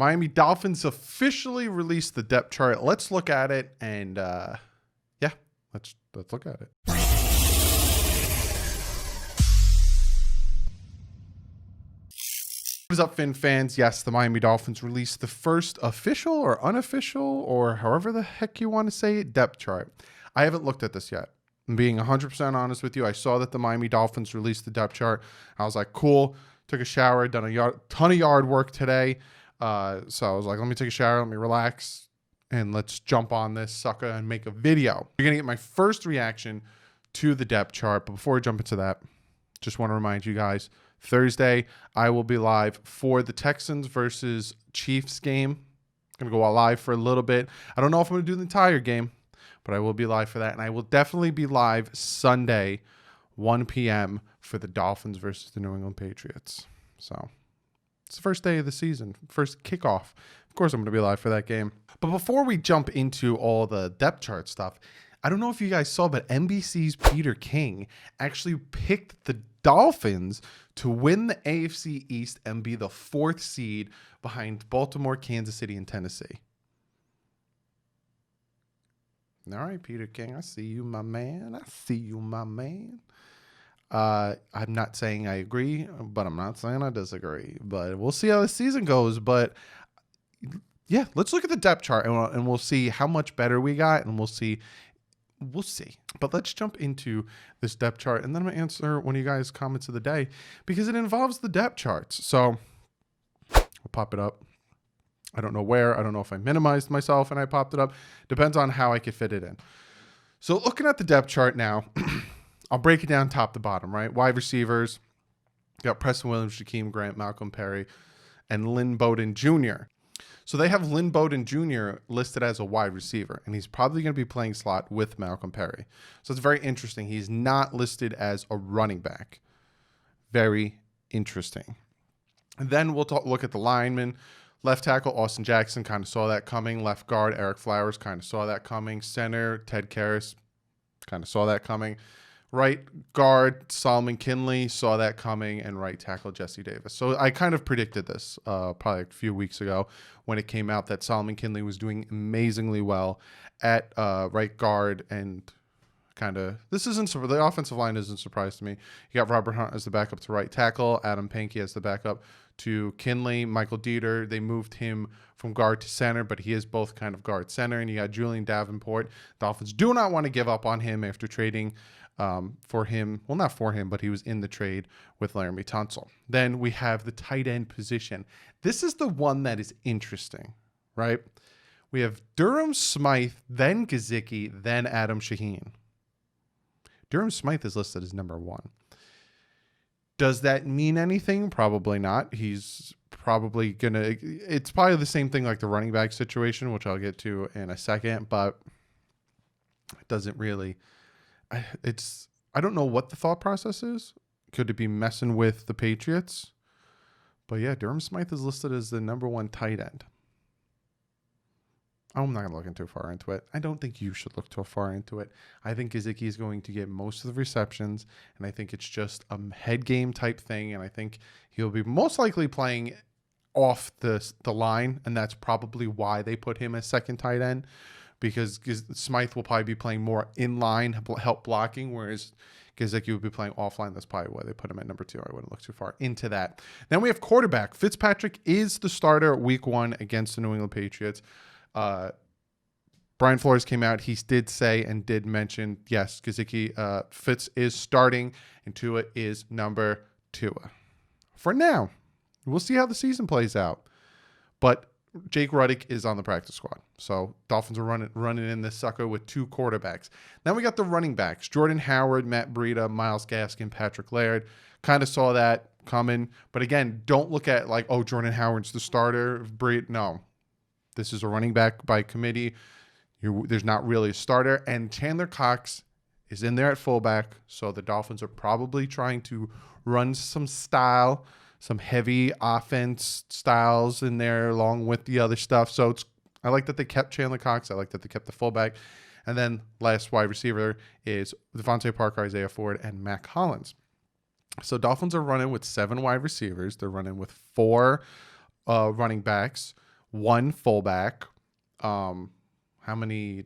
Miami Dolphins officially released the depth chart. Let's look at it, and yeah, let's look at it. What is up, Fin fans? Yes, the Miami Dolphins released the first official or unofficial, or however the heck you want to say it, depth chart. I haven't looked at this yet. I'm being 100% honest with you. I saw that the Miami Dolphins released the depth chart. I was like, cool. Took a shower, done a ton of yard work today. So I was like, let me take a shower, let me relax, and let's jump on this sucker and make a video. You're going to get my first reaction to the depth chart. But before we jump into that, just want to remind you guys, Thursday, I will be live for the Texans versus Chiefs game. I'm going to go live for a little bit. I don't know if I'm going to do the entire game, but I will be live for that. And I will definitely be live Sunday, 1 p.m. for the Dolphins versus the New England Patriots. So it's the first day of the season, first kickoff. Of course, I'm going to be live for that game. But before we jump into all the depth chart stuff, I don't know if you guys saw, but NBC's Peter King actually picked the Dolphins to win the AFC East and be the 4th seed behind Baltimore, Kansas City, and Tennessee. All right, Peter King, I see you, my man. I see you, my man. I'm not saying I agree, but I'm not saying I disagree. But we'll see how the season goes. But yeah, let's look at the depth chart and we'll see how much better we got, and we'll see. But let's jump into this depth chart, and then I'm going to answer one of you guys' comments of the day because it involves the depth charts. So I'll pop it up. I don't know where. I don't know if I minimized myself and I popped it up. Depends on how I could fit it in. So looking at the depth chart now, I'll break it down top to bottom, right? Wide receivers, you got Preston Williams, Jakeem Grant, Malcolm Perry, and Lynn Bowden Jr. So they have Lynn Bowden Jr. listed as a wide receiver, and he's probably going to be playing slot with Malcolm Perry. So it's very interesting. He's not listed as a running back. Very interesting. And then we'll look at the linemen. Left tackle, Austin Jackson, kind of saw that coming. Left guard, Eric Flowers, kind of saw that coming. Center, Ted Karras, kind of saw that coming. Right guard, Solomon Kinley, saw that coming, and right tackle, Jesse Davis. So I kind of predicted this probably a few weeks ago when it came out that Solomon Kinley was doing amazingly well at right guard, and kind of the offensive line isn't a surprise to me. You got Robert Hunt as the backup to right tackle, Adam Pankey as the backup to Kinley, Michael Dieter. They moved him from guard to center, but he is both kind of guard center. And you got Julian Davenport. Dolphins do not want to give up on him after trading for him. Well, not for him, but he was in the trade with Laramie Tunsil. Then we have the tight end position. This is the one that is interesting, right? We have Durham Smythe, then Gesicki, then Adam Shaheen. Durham Smythe is listed as number 1. Does that mean anything? Probably not. He's probably going to... It's probably the same thing like the running back situation, which I'll get to in a second, but it doesn't really... I don't know what the thought process is. Could it be messing with the Patriots? But yeah, Durham Smythe is listed as the number 1 tight end. I'm not going to look too far into it. I don't think you should look too far into it. I think Gesicki is going to get most of the receptions, and I think it's just a head game type thing, and I think he'll be most likely playing off the line, and that's probably why they put him as second tight end, because Smythe will probably be playing more in line, help blocking, whereas Gesicki would be playing offline. That's probably why they put him at number 2. I wouldn't look too far into that. Then we have quarterback. Fitzpatrick is the starter week 1 against the New England Patriots. Brian Flores came out. He did say and did mention, yes, Gesicki, Fitz is starting, and Tua is number 2. For now, we'll see how the season plays out. But Jake Ruddick is on the practice squad. So Dolphins are running in this sucker with 2 quarterbacks. Then we got the running backs. Jordan Howard, Matt Breida, Myles Gaskin, Patrick Laird. Kind of saw that coming. But again, don't look at like, oh, Jordan Howard's the starter. No. This is a running back by committee. There's not really a starter. And Chandler Cox is in there at fullback. So the Dolphins are probably trying to run some style, some heavy offense styles in there along with the other stuff. So I like that they kept Chandler Cox. I like that they kept the fullback. And then last wide receiver is Devontae Parker, Isaiah Ford, and Mac Hollins. So Dolphins are running with 7 wide receivers. They're running with 4 running backs. one fullback. How many?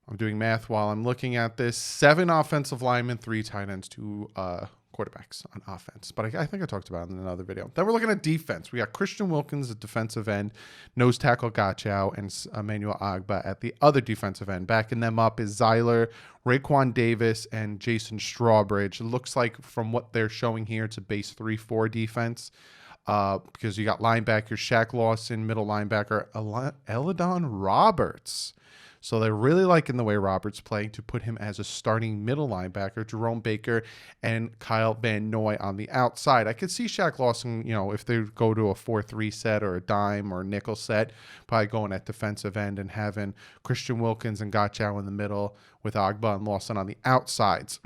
I'm doing math while I'm looking at this. 7 offensive linemen, 3 tight ends, 2 quarterbacks on offense. But I think I talked about it in another video. Then we're looking at defense. We got Christian Wilkins at defensive end, nose tackle Gotchow, and Emmanuel Agba at the other defensive end. Backing them up is Zyler, Raekwon Davis, and Jason Strawbridge. It looks like from what they're showing here, it's a base 3-4 defense. Because you got linebacker Shaq Lawson, middle linebacker Eladon Roberts. So they're really liking the way Roberts playing to put him as a starting middle linebacker, Jerome Baker and Kyle Van Noy on the outside. I could see Shaq Lawson, if they go to a 4-3 set or a dime or a nickel set, probably going at defensive end and having Christian Wilkins and Gotchow in the middle with Agba and Lawson on the outsides.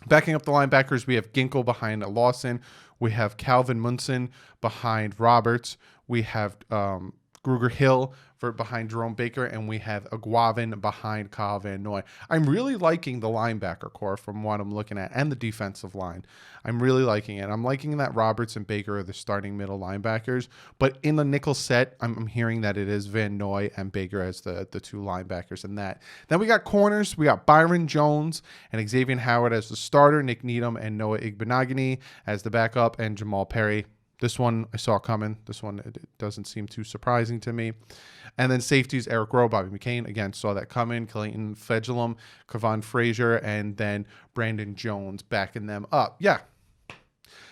Backing up the linebackers, we have Ginkle behind Lawson. We have Calvin Munson behind Roberts. We have Gruger Hill behind Jerome Baker, and we have Aguavin behind Kyle Van Noy. I'm really liking the linebacker core from what I'm looking at, and the defensive line. I'm really liking it. I'm liking that Roberts and Baker are the starting middle linebackers, but in the nickel set, I'm hearing that it is Van Noy and Baker as the 2 linebackers in that. Then we got corners. We got Byron Jones and Xavier Howard as the starter, Nick Needham and Noah Igbenogany as the backup, and Jamal Perry. This one I saw coming. This one it doesn't seem too surprising to me. And then safeties, Eric Rowe, Bobby McCain, again, saw that coming. Clayton Fedulum, Kevon Frazier, and then Brandon Jones backing them up. Yeah.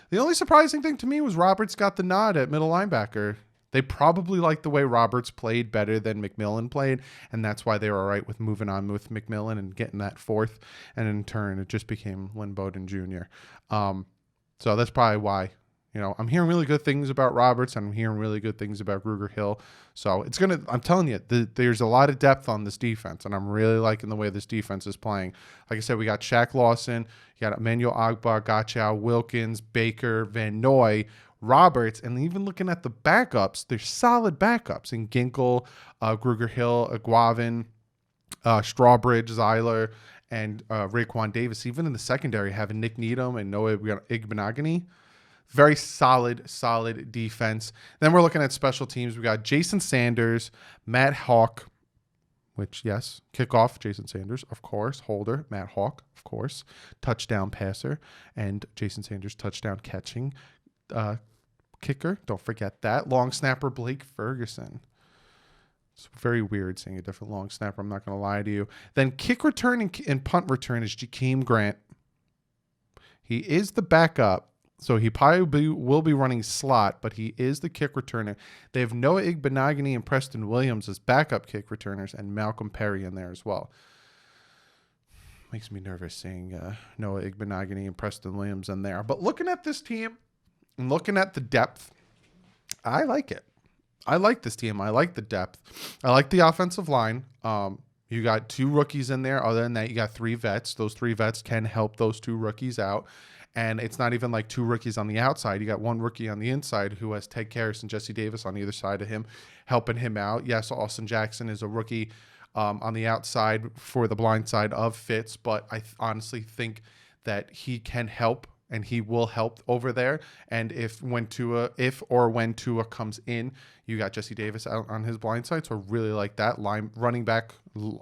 The only surprising thing to me was Roberts got the nod at middle linebacker. They probably liked the way Roberts played better than McMillan played, and that's why they were all right with moving on with McMillan and getting that 4th. And in turn, it just became Lynn Bowden Jr. So that's probably why. I'm hearing really good things about Roberts, and I'm hearing really good things about Gruger Hill. So I'm telling you, there's a lot of depth on this defense, and I'm really liking the way this defense is playing. Like I said, we got Shaq Lawson, you got Emmanuel Agba, Gotchow, Wilkins, Baker, Van Noy, Roberts, and even looking at the backups, there's solid backups in Ginkle, Gruger Hill, Aguavin, Strawbridge, Zyler, and Raekwon Davis. Even in the secondary, having Nick Needham and Noah Igbenogany. Very solid defense. Then we're looking at special teams. We got Jason Sanders, Matt Hawk, which, yes, kickoff, Jason Sanders, of course. Holder, Matt Hawk, of course. Touchdown passer, and Jason Sanders touchdown catching kicker. Don't forget that. Long snapper, Blake Ferguson. It's very weird seeing a different long snapper. I'm not going to lie to you. Then kick return and punt return is Jakeem Grant. He is the backup. So he probably will be running slot, but he is the kick returner. They have Noah Igbenogany and Preston Williams as backup kick returners, and Malcolm Perry in there as well. Makes me nervous seeing Noah Igbenogany and Preston Williams in there. But looking at this team and looking at the depth, I like it. I like this team. I like the depth. I like the offensive line. You got 2 rookies in there. Other than that, you got 3 vets. Those 3 vets can help those 2 rookies out. And it's not even like 2 rookies on the outside. You got 1 rookie on the inside who has Ted Karras and Jesse Davis on either side of him, helping him out. Yes, Austin Jackson is a rookie on the outside for the blind side of Fitz, but I honestly think that he can help, and he will help over there. And if when Tua comes in, you got Jesse Davis out on his blind side. So I really like that running back.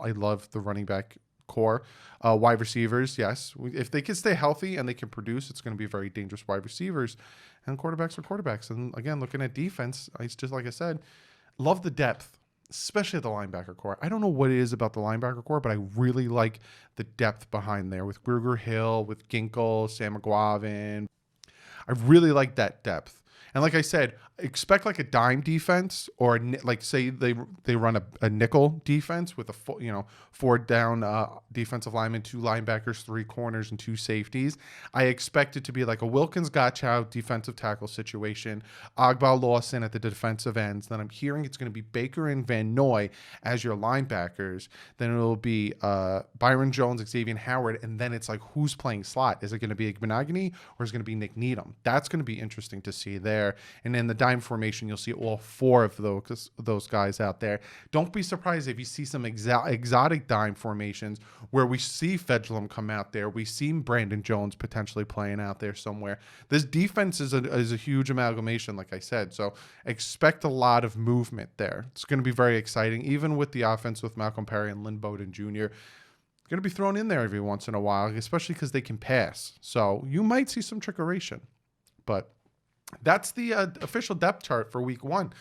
I love the running back core. Wide receivers, yes. If they can stay healthy and they can produce, it's going to be very dangerous wide receivers. And quarterbacks are quarterbacks. And again, looking at defense, it's just like I said, love the depth, especially the linebacker core. I don't know what it is about the linebacker core, but I really like the depth behind there with Gruger Hill, with Ginkle, Sam McGuavin. I really like that depth. And like I said, expect like a dime defense, or like say they run a nickel defense with a 4 down defensive lineman, 2 linebackers, 3 corners, and 2 safeties. I expect it to be like a Wilkins Gotchow defensive tackle situation, Agba Lawson at the defensive ends. Then I'm hearing it's going to be Baker and Van Noy as your linebackers. Then it'll be Byron Jones, Xavier Howard, and then it's like who's playing slot? Is it going to be Igbenogany or is it going to be Nick Needham? That's going to be interesting to see there. there. And in the dime formation, you'll see all 4 of those guys out there. Don't be surprised if you see some exotic dime formations where we see Fedulum come out there. We see Brandon Jones potentially playing out there somewhere. This defense is a huge amalgamation, like I said. So expect a lot of movement there. It's going to be very exciting, even with the offense with Malcolm Perry and Lynn Bowden Jr. Going to be thrown in there every once in a while, especially because they can pass. So you might see some trickeration. But that's the official depth chart for week 1.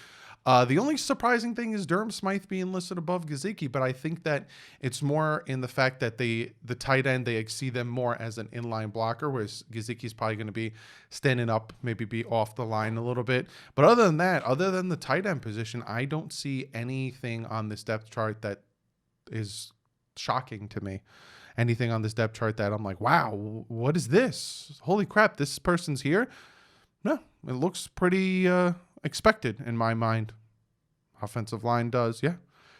The only surprising thing is Durham Smythe being listed above Gesicki, but I think that it's more in the fact that the tight end, they see them more as an inline blocker, whereas Gesicki's probably going to be standing up, maybe be off the line a little bit. But other than that, other than the tight end position, I don't see anything on this depth chart that is shocking to me. Anything on this depth chart that I'm like, wow, what is this? Holy crap, this person's here? No, it looks pretty expected in my mind. Offensive line does, yeah.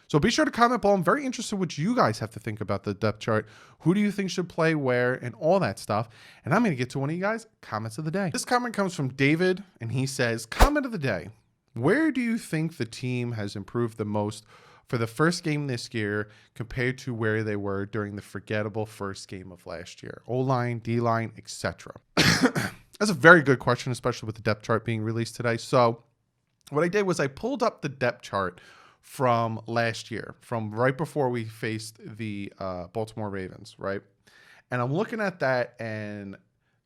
So be sure to comment below. I'm very interested what you guys have to think about the depth chart. Who do you think should play where and all that stuff? And I'm going to get to one of you guys' comments of the day. This comment comes from David, and he says, comment of the day. Where do you think the team has improved the most for the first game this year compared to where they were during the forgettable first game of last year? O-line, D-line, etc. That's a very good question, especially with the depth chart being released today. So what I did was I pulled up the depth chart from last year, from right before we faced the Baltimore Ravens, right? And I'm looking at that, and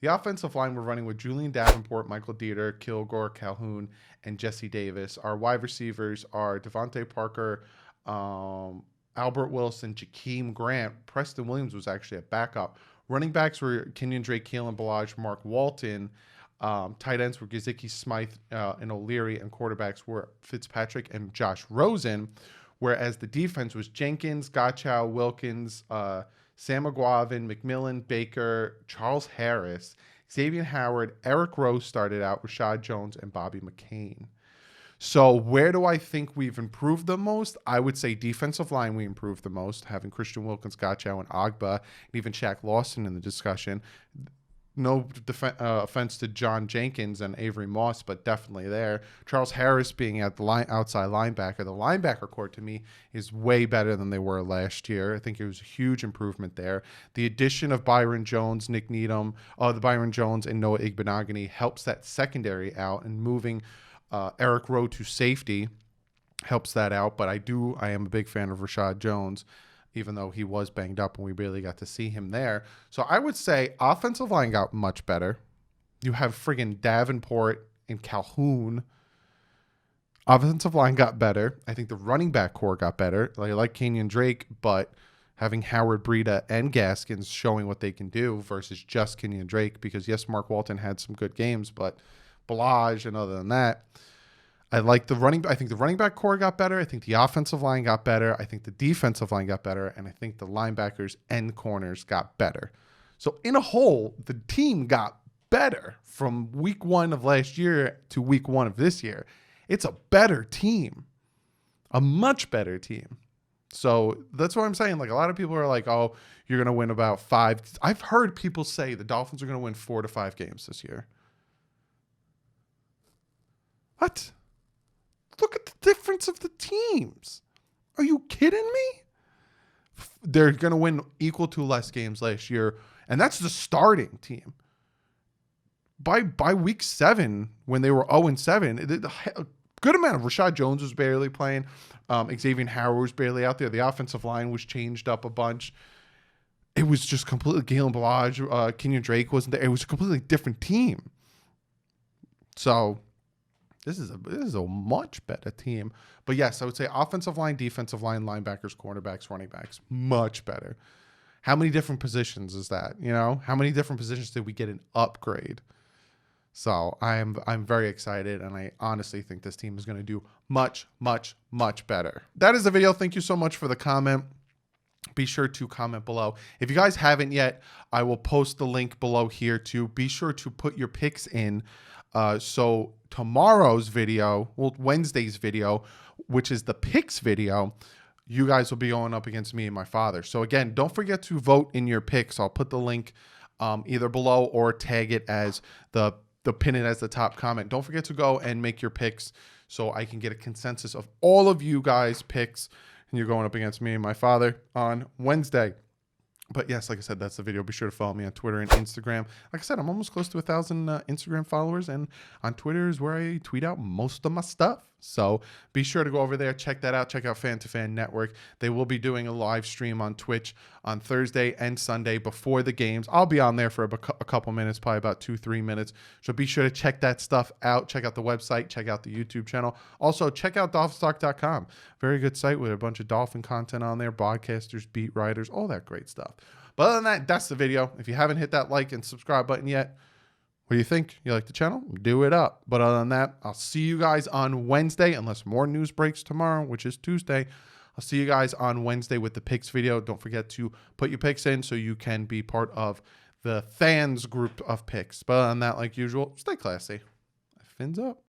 the offensive line, we're running with Julian Davenport, Michael Dieter, Kilgore, Calhoun, and Jesse Davis. Our wide receivers are Devontae Parker, Albert Wilson, Jakeem Grant. Preston Williams was actually a backup. Running backs were Kenyon Drake, Keelan Ballage, Mark Walton. Tight ends were Gesicki, Smythe, and O'Leary, and quarterbacks were Fitzpatrick and Josh Rosen, whereas the defense was Jenkins, Gottschall, Wilkins, Sam McGuavin, McMillan, Baker, Charles Harris, Xavier Howard, Eric Rowe started out, Rashad Jones, and Bobby McCain. So where do I think we've improved the most? I would say defensive line we improved the most, having Christian Wilkins, Gottschall, and Agba, and even Shaq Lawson in the discussion. No offense to John Jenkins and Avery Moss, but definitely there. Charles Harris being at the outside linebacker. The linebacker core to me is way better than they were last year. I think it was a huge improvement there. The addition of Byron Jones, Nick Needham, the Byron Jones and Noah Igbenogany helps that secondary out, and moving Eric Rowe to safety helps that out. But I am a big fan of Rashad Jones, even though he was banged up and we barely got to see him there. So I would say offensive line got much better. You have friggin' Davenport and Calhoun. Offensive line got better. I think the running back core got better. I like Kenyon Drake, but having Howard, Breida, and Gaskins showing what they can do versus just Kenyon Drake, because yes, Mark Walton had some good games, but Ballage, and other than that, I think the running back core got better. I think the offensive line got better. I think the defensive line got better. And I think the linebackers and corners got better. So in a whole, the team got better from week 1 of last year to week 1 of this year. It's a better team, a much better team. So that's what I'm saying. Like, a lot of people are like, oh, you're going to win about 5. I've heard people say the Dolphins are going to win 4 to 5 games this year. What? Look at the difference of the teams. Are you kidding me? They're going to win equal to less games last year, and that's the starting team. By week 7, when they were 0-7, a good amount of Rashad Jones was barely playing. Xavier Howard was barely out there. The offensive line was changed up a bunch. It was just completely Galen Ballage, Kenyon Drake wasn't there. It was a completely different team. So This is a much better team. But yes, I would say offensive line, defensive line, linebackers, cornerbacks, running backs, much better. How many different positions is that? You know, how many different positions did we get an upgrade? So I'm very excited, and I honestly think this team is going to do much, much, much better. That is the video. Thank you so much for the comment. Be sure to comment below. If you guys haven't yet, I will post the link below here too. Be sure to put your picks in. So tomorrow's video, well, Wednesday's video, which is the picks video, you guys will be going up against me and my father. So again, don't forget to vote in your picks. I'll put the link either below or tag it as the pin it as the top comment. Don't forget to go and make your picks so I can get a consensus of all of you guys' picks. And you're going up against me and my father on Wednesday. But yes, like I said, that's the video. Be sure to follow me on Twitter and Instagram. Like I said, I'm almost close to 1,000 Instagram followers, and on Twitter is where I tweet out most of my stuff. So be sure to go over there, check that out. Check out Fan to Fan Network. They will be doing a live stream on Twitch on Thursday and Sunday before the games. I'll be on there for a couple minutes, probably about 2-3 minutes. So be sure to check that stuff out. Check out the website. Check out the YouTube channel. Also, check out DolphinsTalk.com. Very good site with a bunch of Dolphin content on there, broadcasters, beat writers, all that great stuff. But other than that, that's the video. If you haven't hit that like and subscribe button yet, what do you think? You like the channel? Do it up. But other than that, I'll see you guys on Wednesday, unless more news breaks tomorrow, which is Tuesday. I'll see you guys on Wednesday with the picks video. Don't forget to put your picks in so you can be part of the fans group of picks. But other than that, like usual, stay classy. Fins up.